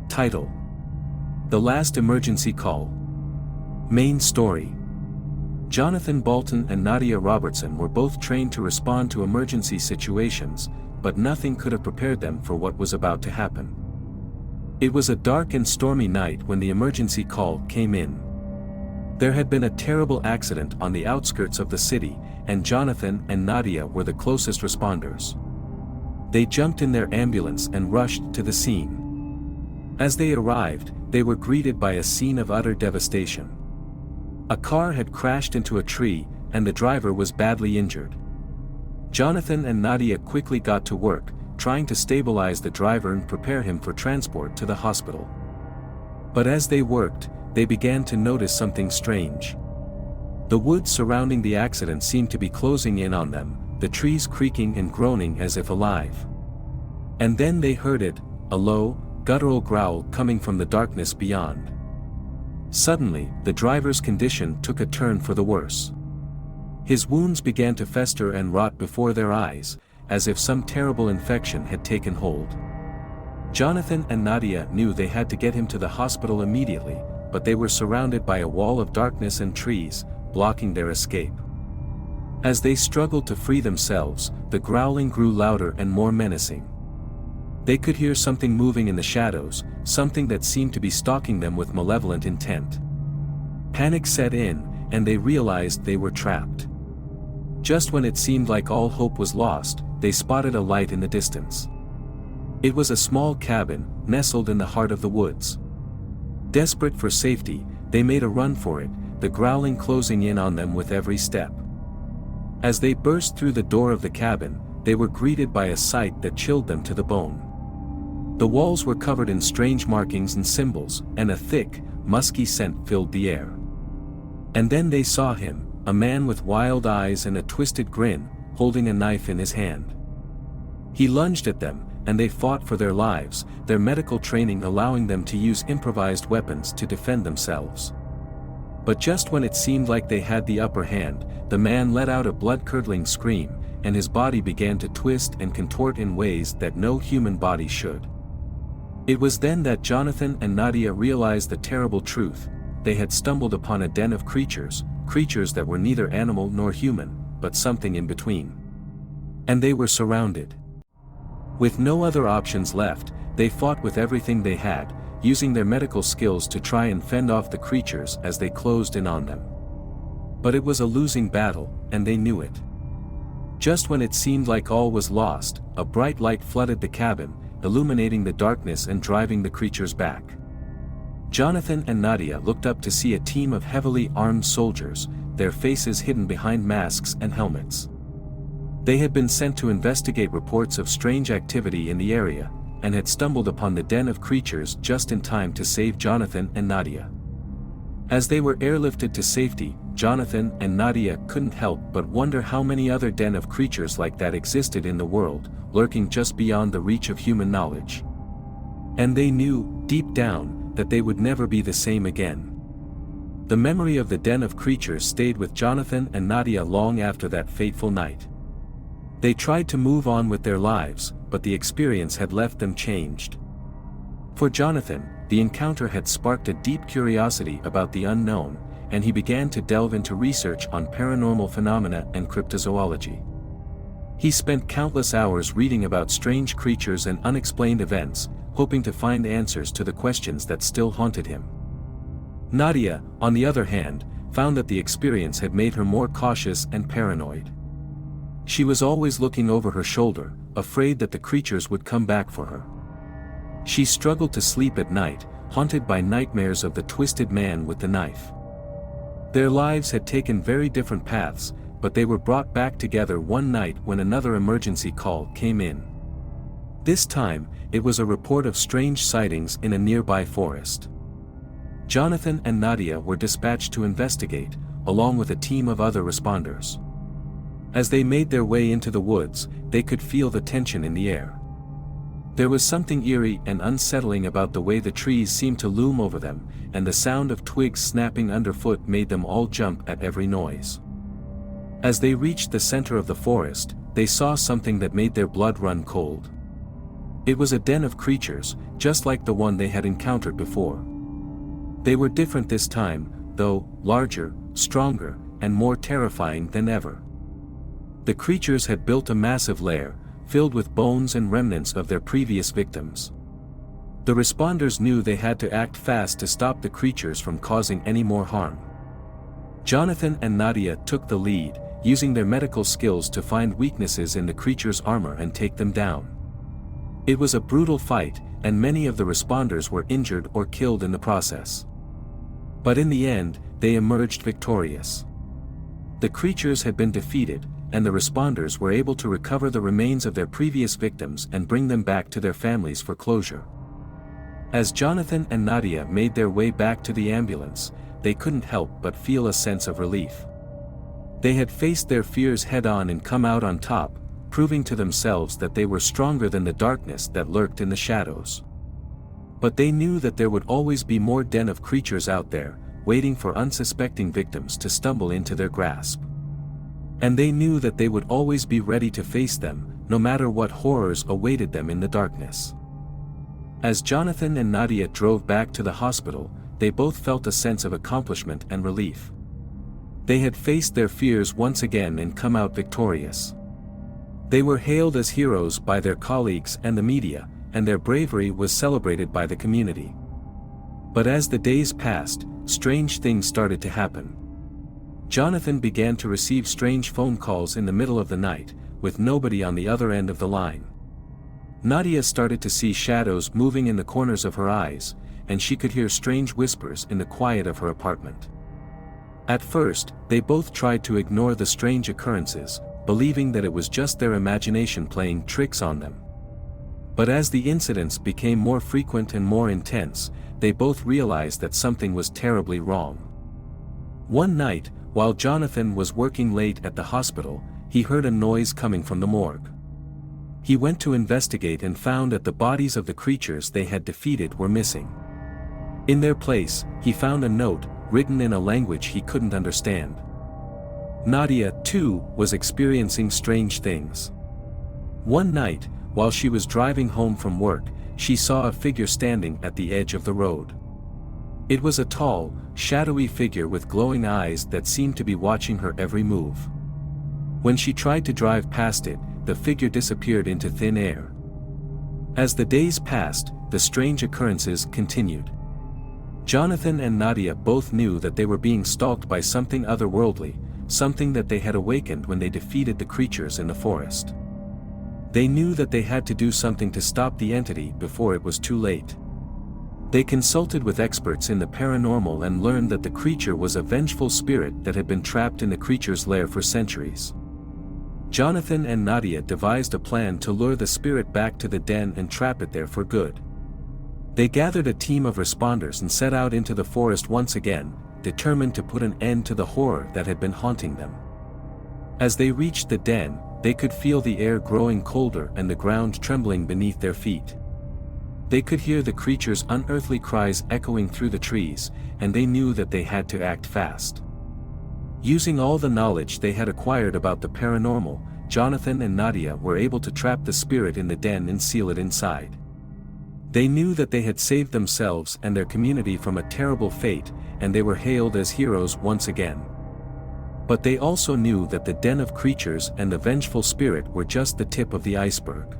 Title: The Last Emergency Call. Main story: Jonathan Bolton and Nadia Robertson were both trained to respond to emergency situations, but nothing could have prepared them for what was about to happen. It was a dark and stormy night when the emergency call came in. There had been a terrible accident on the outskirts of the city, and Jonathan and Nadia were the closest responders. They jumped in their ambulance and rushed to the scene. As they arrived, they were greeted by a scene of utter devastation. A car had crashed into a tree, and the driver was badly injured. Jonathan and Nadia quickly got to work, trying to stabilize the driver and prepare him for transport to the hospital. But as they worked, they began to notice something strange. The woods surrounding the accident seemed to be closing in on them, the trees creaking and groaning as if alive. And then they heard it, a low, guttural growl coming from the darkness beyond. Suddenly, the driver's condition took a turn for the worse. His wounds began to fester and rot before their eyes, as if some terrible infection had taken hold. Jonathan and Nadia knew they had to get him to the hospital immediately, but they were surrounded by a wall of darkness and trees, blocking their escape. As they struggled to free themselves, the growling grew louder and more menacing. They could hear something moving in the shadows, something that seemed to be stalking them with malevolent intent. Panic set in, and they realized they were trapped. Just when it seemed like all hope was lost, they spotted a light in the distance. It was a small cabin, nestled in the heart of the woods. Desperate for safety, they made a run for it, the growling closing in on them with every step. As they burst through the door of the cabin, they were greeted by a sight that chilled them to the bone. The walls were covered in strange markings and symbols, and a thick, musky scent filled the air. And then they saw him, a man with wild eyes and a twisted grin, holding a knife in his hand. He lunged at them, and they fought for their lives, their medical training allowing them to use improvised weapons to defend themselves. But just when it seemed like they had the upper hand, the man let out a blood-curdling scream, and his body began to twist and contort in ways that no human body should. It was then that Jonathan and Nadia realized the terrible truth: they had stumbled upon a den of creatures that were neither animal nor human, but something in between. And they were surrounded. With no other options left, they fought with everything they had, using their medical skills to try and fend off the creatures as they closed in on them. But it was a losing battle, and they knew it. Just when it seemed like all was lost, a bright light flooded the cabin, illuminating the darkness and driving the creatures back. Jonathan and Nadia looked up to see a team of heavily armed soldiers, their faces hidden behind masks and helmets. They had been sent to investigate reports of strange activity in the area, and had stumbled upon the den of creatures just in time to save Jonathan and Nadia. As they were airlifted to safety, Jonathan and Nadia couldn't help but wonder how many other den of creatures like that existed in the world, lurking just beyond the reach of human knowledge. And they knew, deep down, that they would never be the same again. The memory of the den of creatures stayed with Jonathan and Nadia long after that fateful night. They tried to move on with their lives, but the experience had left them changed. For Jonathan, the encounter had sparked a deep curiosity about the unknown, and he began to delve into research on paranormal phenomena and cryptozoology. He spent countless hours reading about strange creatures and unexplained events, hoping to find answers to the questions that still haunted him. Nadia, on the other hand, found that the experience had made her more cautious and paranoid. She was always looking over her shoulder, afraid that the creatures would come back for her. She struggled to sleep at night, haunted by nightmares of the twisted man with the knife. Their lives had taken very different paths, but they were brought back together one night when another emergency call came in. This time, it was a report of strange sightings in a nearby forest. Jonathan and Nadia were dispatched to investigate, along with a team of other responders. As they made their way into the woods, they could feel the tension in the air. There was something eerie and unsettling about the way the trees seemed to loom over them, and the sound of twigs snapping underfoot made them all jump at every noise. As they reached the center of the forest, they saw something that made their blood run cold. It was a den of creatures, just like the one they had encountered before. They were different this time, though, larger, stronger, and more terrifying than ever. The creatures had built a massive lair, filled with bones and remnants of their previous victims. The responders knew they had to act fast to stop the creatures from causing any more harm. Jonathan and Nadia took the lead, using their medical skills to find weaknesses in the creature's armor and take them down. It was a brutal fight, and many of the responders were injured or killed in the process. But in the end, they emerged victorious. The creatures had been defeated, and the responders were able to recover the remains of their previous victims and bring them back to their families for closure. As Jonathan and Nadia made their way back to the ambulance, they couldn't help but feel a sense of relief. They had faced their fears head-on and come out on top, proving to themselves that they were stronger than the darkness that lurked in the shadows. But they knew that there would always be more den of creatures out there, waiting for unsuspecting victims to stumble into their grasp. And they knew that they would always be ready to face them, no matter what horrors awaited them in the darkness. As Jonathan and Nadia drove back to the hospital, they both felt a sense of accomplishment and relief. They had faced their fears once again and come out victorious. They were hailed as heroes by their colleagues and the media, and their bravery was celebrated by the community. But as the days passed, strange things started to happen. Jonathan began to receive strange phone calls in the middle of the night, with nobody on the other end of the line. Nadia started to see shadows moving in the corners of her eyes, and she could hear strange whispers in the quiet of her apartment. At first, they both tried to ignore the strange occurrences, believing that it was just their imagination playing tricks on them. But as the incidents became more frequent and more intense, they both realized that something was terribly wrong. One night, while Jonathan was working late at the hospital, he heard a noise coming from the morgue. He went to investigate and found that the bodies of the creatures they had defeated were missing. In their place, he found a note, written in a language he couldn't understand. Nadia, too, was experiencing strange things. One night, while she was driving home from work, she saw a figure standing at the edge of the road. It was a tall, shadowy figure with glowing eyes that seemed to be watching her every move. When she tried to drive past it, the figure disappeared into thin air. As the days passed, the strange occurrences continued. Jonathan and Nadia both knew that they were being stalked by something otherworldly, something that they had awakened when they defeated the creatures in the forest. They knew that they had to do something to stop the entity before it was too late. They consulted with experts in the paranormal and learned that the creature was a vengeful spirit that had been trapped in the creature's lair for centuries. Jonathan and Nadia devised a plan to lure the spirit back to the den and trap it there for good. They gathered a team of responders and set out into the forest once again, determined to put an end to the horror that had been haunting them. As they reached the den, they could feel the air growing colder and the ground trembling beneath their feet. They could hear the creature's unearthly cries echoing through the trees, and they knew that they had to act fast. Using all the knowledge they had acquired about the paranormal, Jonathan and Nadia were able to trap the spirit in the den and seal it inside. They knew that they had saved themselves and their community from a terrible fate, and they were hailed as heroes once again. But they also knew that the den of creatures and the vengeful spirit were just the tip of the iceberg.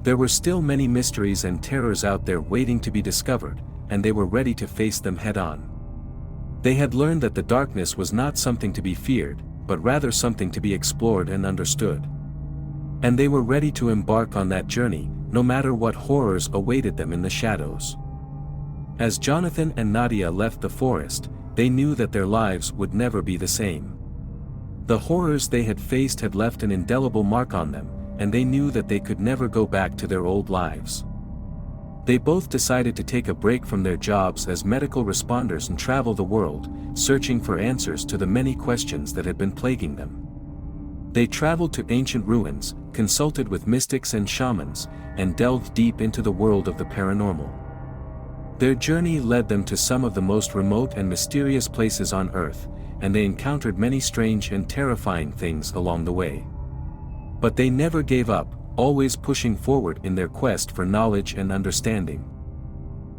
There were still many mysteries and terrors out there waiting to be discovered, and they were ready to face them head-on. They had learned that the darkness was not something to be feared, but rather something to be explored and understood. And they were ready to embark on that journey, no matter what horrors awaited them in the shadows. As Jonathan and Nadia left the forest, they knew that their lives would never be the same. The horrors they had faced had left an indelible mark on them, and they knew that they could never go back to their old lives. They both decided to take a break from their jobs as medical responders and travel the world, searching for answers to the many questions that had been plaguing them. They traveled to ancient ruins, consulted with mystics and shamans, and delved deep into the world of the paranormal. Their journey led them to some of the most remote and mysterious places on Earth, and they encountered many strange and terrifying things along the way. But they never gave up, always pushing forward in their quest for knowledge and understanding.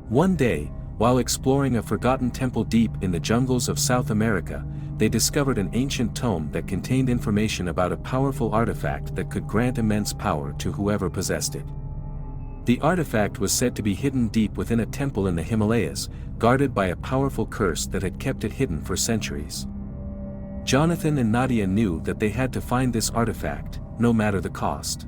One day, while exploring a forgotten temple deep in the jungles of South America, they discovered an ancient tome that contained information about a powerful artifact that could grant immense power to whoever possessed it. The artifact was said to be hidden deep within a temple in the Himalayas, guarded by a powerful curse that had kept it hidden for centuries. Jonathan and Nadia knew that they had to find this artifact, no matter the cost.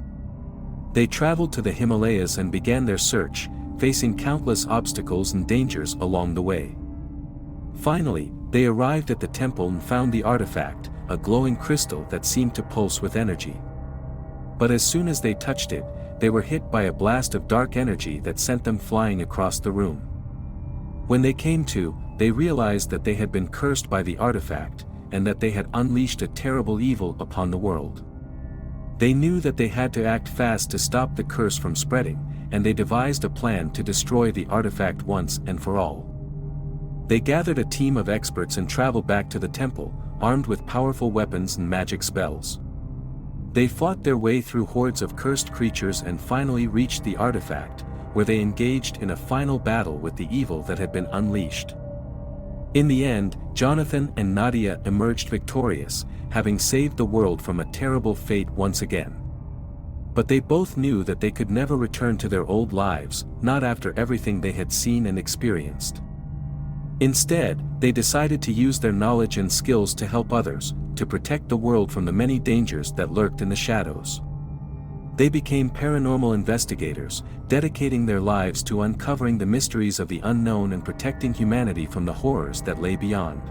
They traveled to the Himalayas and began their search, facing countless obstacles and dangers along the way. Finally, they arrived at the temple and found the artifact, a glowing crystal that seemed to pulse with energy. But as soon as they touched it, they were hit by a blast of dark energy that sent them flying across the room. When they came to, they realized that they had been cursed by the artifact, and that they had unleashed a terrible evil upon the world. They knew that they had to act fast to stop the curse from spreading, and they devised a plan to destroy the artifact once and for all. They gathered a team of experts and traveled back to the temple, armed with powerful weapons and magic spells. They fought their way through hordes of cursed creatures and finally reached the artifact, where they engaged in a final battle with the evil that had been unleashed. In the end, Jonathan and Nadia emerged victorious, having saved the world from a terrible fate once again. But they both knew that they could never return to their old lives, not after everything they had seen and experienced. Instead, they decided to use their knowledge and skills to help others, to protect the world from the many dangers that lurked in the shadows. They became paranormal investigators, dedicating their lives to uncovering the mysteries of the unknown and protecting humanity from the horrors that lay beyond.